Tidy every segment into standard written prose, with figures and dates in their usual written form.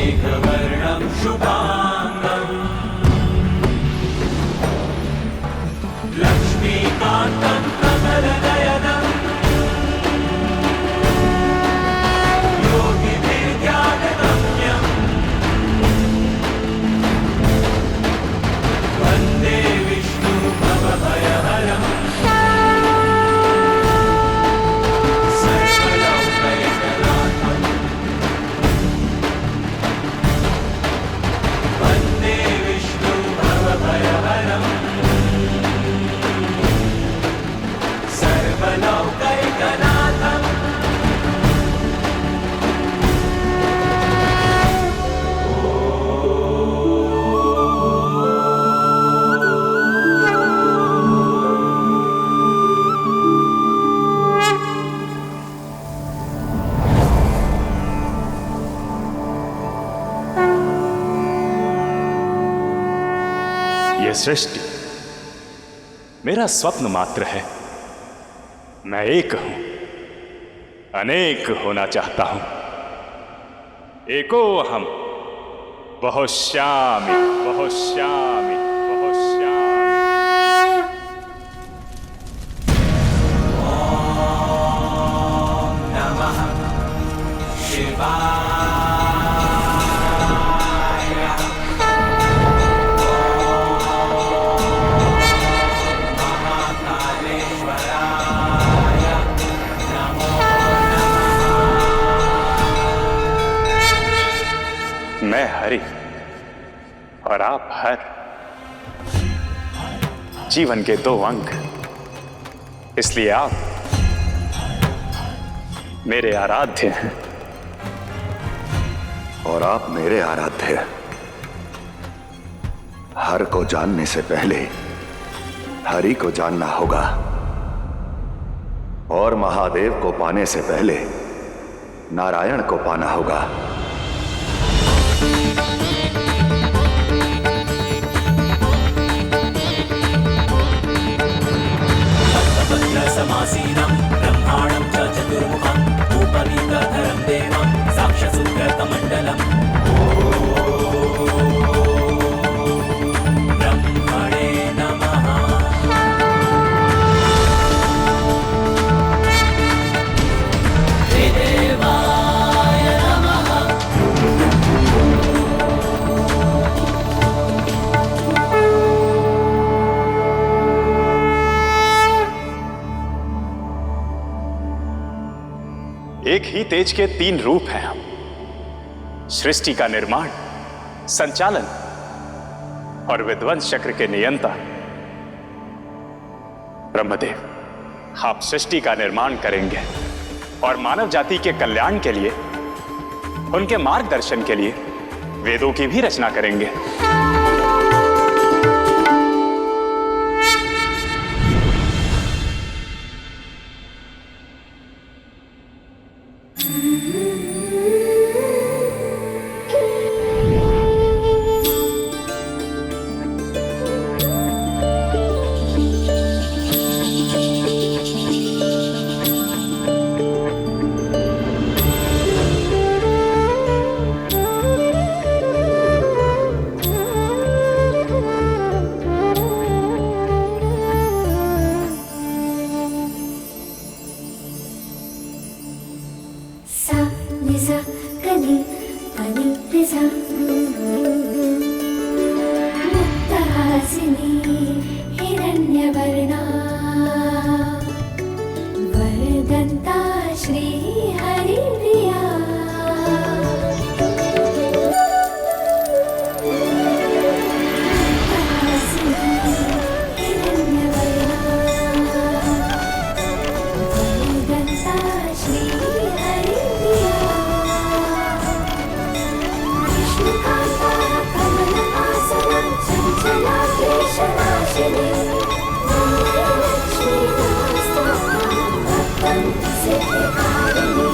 मेघवर्णं शुभाङ्गम् लक्ष्मीकान्तं कमलनयनम् योगिभिर्ध्यानगम्यम् वन्दे विष्णु भवभयहरम् यह सृष्टि मेरा स्वप्न मात्र है। मैं एक हूं, अनेक होना चाहता हूं। एको अहम बहुश्यामि बहुश्यामि बहुश्यामि। ॐ नमः शिवाय। मैं हरि और आप हर, जीवन के दो अंग, इसलिए आप मेरे आराध्य हैं और आप मेरे आराध्य। हर को जानने से पहले हरि को जानना होगा और महादेव को पाने से पहले नारायण को पाना होगा। समासीनं ब्रह्माणं च चतुर्मुखं धूपदीपधरं देवं साक्षसूत्रकमण्डलम् ब्रह्मणे नमः। देवाय नमः। एक ही तेज के तीन रूप हैं हम। सृष्टि का निर्माण, संचालन और विध्वंस चक्र के नियंता। ब्रह्मदेव, आप सृष्टि का निर्माण करेंगे और मानव जाति के कल्याण के लिए, उनके मार्गदर्शन के लिए वेदों की भी रचना करेंगे। हिरण्यवर्णा वरदन्ता श्रीहरिप्रिया हिरण्यवर्णा वरदन्ता श्रीहरिप्रिया विष्णुकान्ता कमलहासना चञ्चला केशनाशिनी सिद्धिकारिणी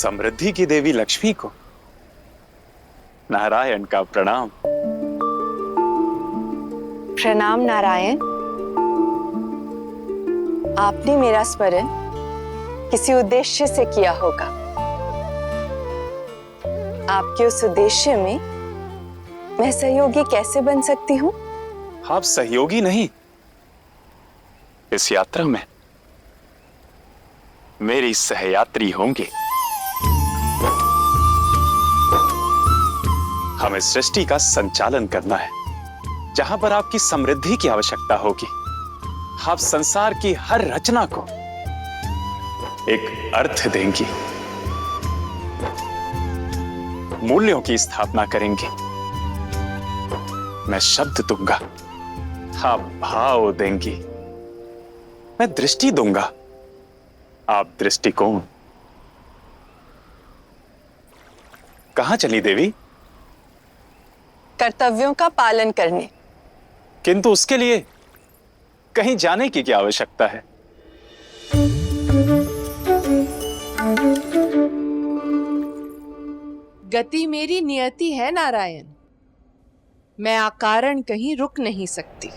समृद्धि की देवी लक्ष्मी को नारायण का प्रणाम। प्रणाम नारायण। आपने मेरा स्मरण किसी उद्देश्य से किया होगा। आपके उस उद्देश्य में मैं सहयोगी कैसे बन सकती हूँ? आप सहयोगी नहीं, इस यात्रा में मेरी सहयात्री होंगे। हमें सृष्टि का संचालन करना है। जहां पर आपकी समृद्धि की आवश्यकता होगी, आप संसार की हर रचना को एक अर्थ देंगी, मूल्यों की स्थापना करेंगे। मैं शब्द दूंगा, आप भाव देंगी। मैं दृष्टि दूंगा, आप दृष्टिकोण। कहां चली देवी? कर्तव्यों का पालन करने। किंतु उसके लिए कहीं जाने की क्या आवश्यकता है? गति मेरी नियति है नारायण। मैं अकारण कहीं रुक नहीं सकती।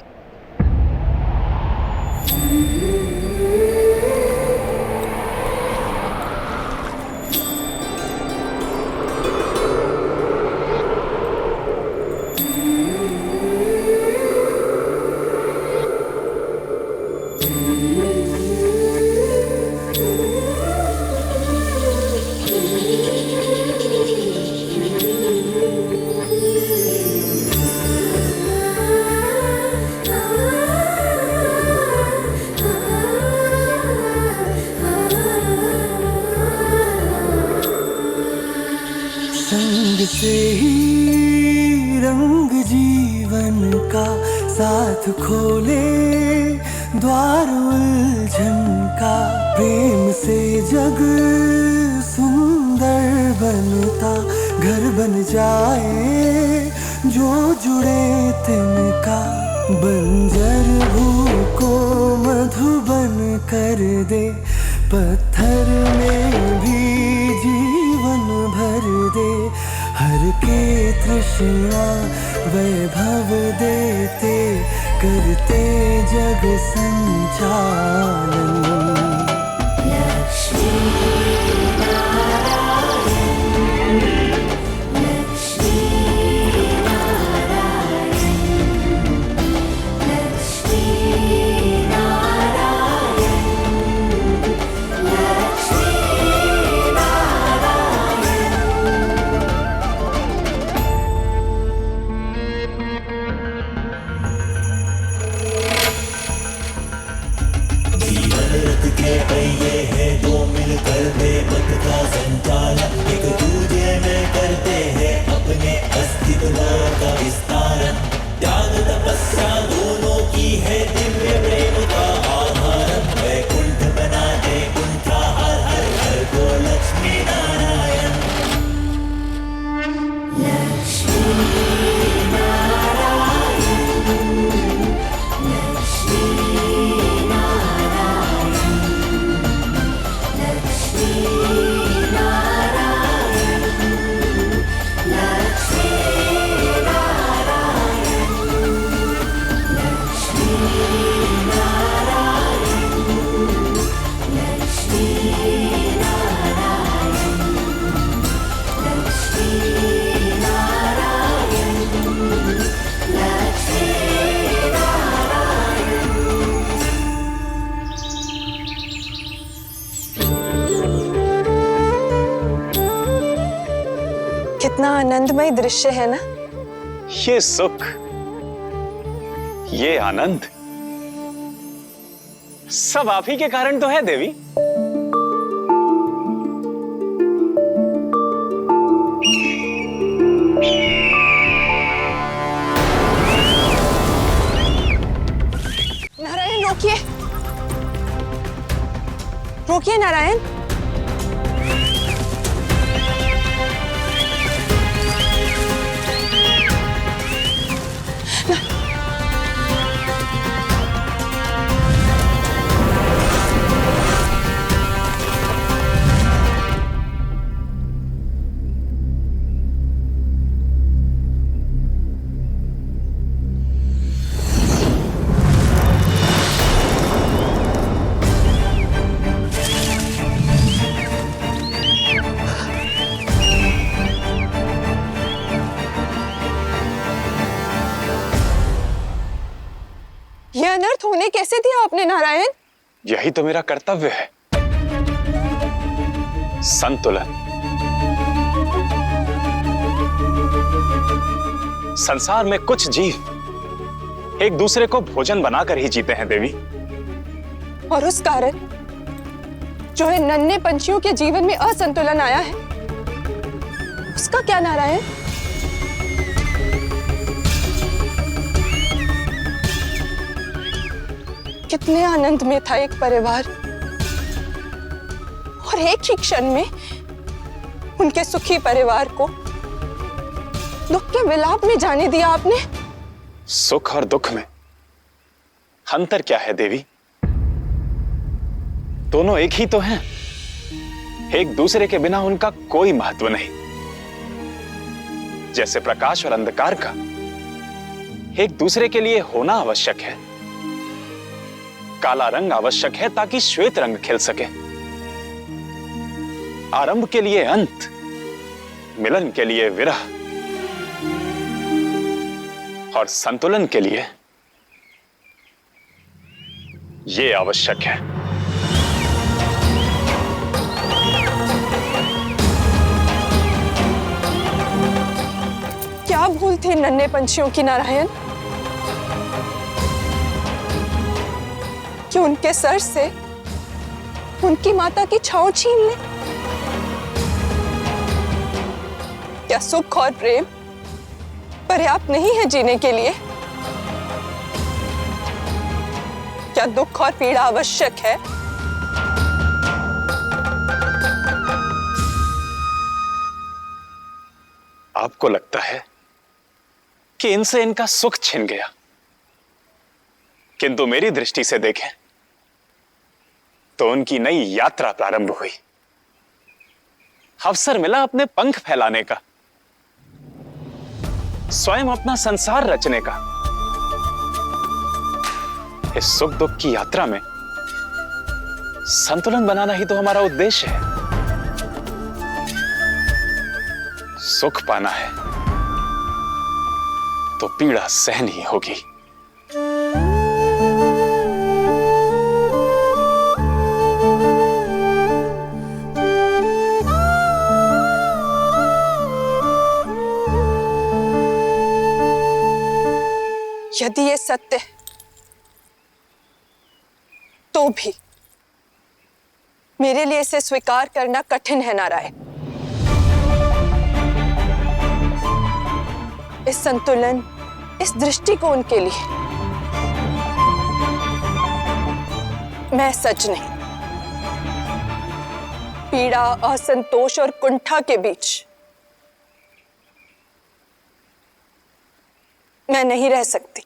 संग से ही रंग जीवन का साथ खोले द्वार उलझन का। प्रेम से जग सुंदर बनता, घर बन जाए जो जुड़े तिनका। बंजर भू को मधुबन कर दे, पत्थर में भी जीवन भर दे। हर के तृष्णा वैभव देते, करते जग संचालन। लक्ष्मी नारायण, लक्ष्मी नारायण, लक्ष्मी नारायण, लक्ष्मी जीवन रथ के पहिए हैं जो मिलकर दे पथ का संचालन। एक दूजे में करते हैं अपने अस्तित्व का विस्तारन। त्याग तपस्या दोनों की है दिव्य प्रेम का आधारन। वैकुंठ बना दे उनका हर हर घर को लक्ष्मी नारायण। लक्ष्मी नारायण, लक्ष्मी नारायण, लक्ष्मी नारायण, लक्ष्मी नारायण, लक्ष्मी नारायण, लक्ष्मी नारायण, लक्ष्मी नारायण, लक्ष्मी नारायण। कितना आनंदमय दृश्य है ना? ये सुख, ये आनंद सब आप ही के कारण तो है देवी। नारायण रोकिए, रोकिए नारायण। यह अनर्थ होने कैसे दिया आपने नारायण? यही तो मेरा कर्तव्य है। संतुलन। संसार में कुछ जीव एक दूसरे को भोजन बनाकर ही जीते हैं देवी। और उस कारण जो है नन्हे पंछियों के जीवन में असंतुलन आया है, उसका क्या नारायण? कितने आनंद में था एक परिवार, और एक ही क्षण में उनके सुखी परिवार को दुख के विलाप में जाने दिया आपने। सुख और दुख में अंतर क्या है देवी? दोनों एक ही तो हैं। एक दूसरे के बिना उनका कोई महत्व नहीं। जैसे प्रकाश और अंधकार का एक दूसरे के लिए होना आवश्यक है। काला रंग आवश्यक है ताकि श्वेत रंग खिल सके। आरंभ के लिए अंत, मिलन के लिए विरह, और संतुलन के लिए यह आवश्यक है। क्या भूल थी नन्हे पंछियों की नारायण कि उनके सर से उनकी माता की छांव छीन ले? क्या सुख और प्रेम पर्याप्त नहीं है जीने के लिए? क्या दुख और पीड़ा आवश्यक है? आपको लगता है कि इनसे इनका सुख छिन गया, किंतु मेरी दृष्टि से देखें तो उनकी नई यात्रा प्रारंभ हुई। अवसर मिला अपने पंख फैलाने का, स्वयं अपना संसार रचने का। इस सुख दुख की यात्रा में संतुलन बनाना ही तो हमारा उद्देश्य है। सुख पाना है तो पीड़ा सहनी होगी। यदि ये सत्य है तो भी मेरे लिए इसे स्वीकार करना कठिन है नारायण। इस संतुलन, इस दृष्टिकोण के लिए मैं सच नहीं, पीड़ा, असंतोष और कुंठा के बीच मैं नहीं रह सकती।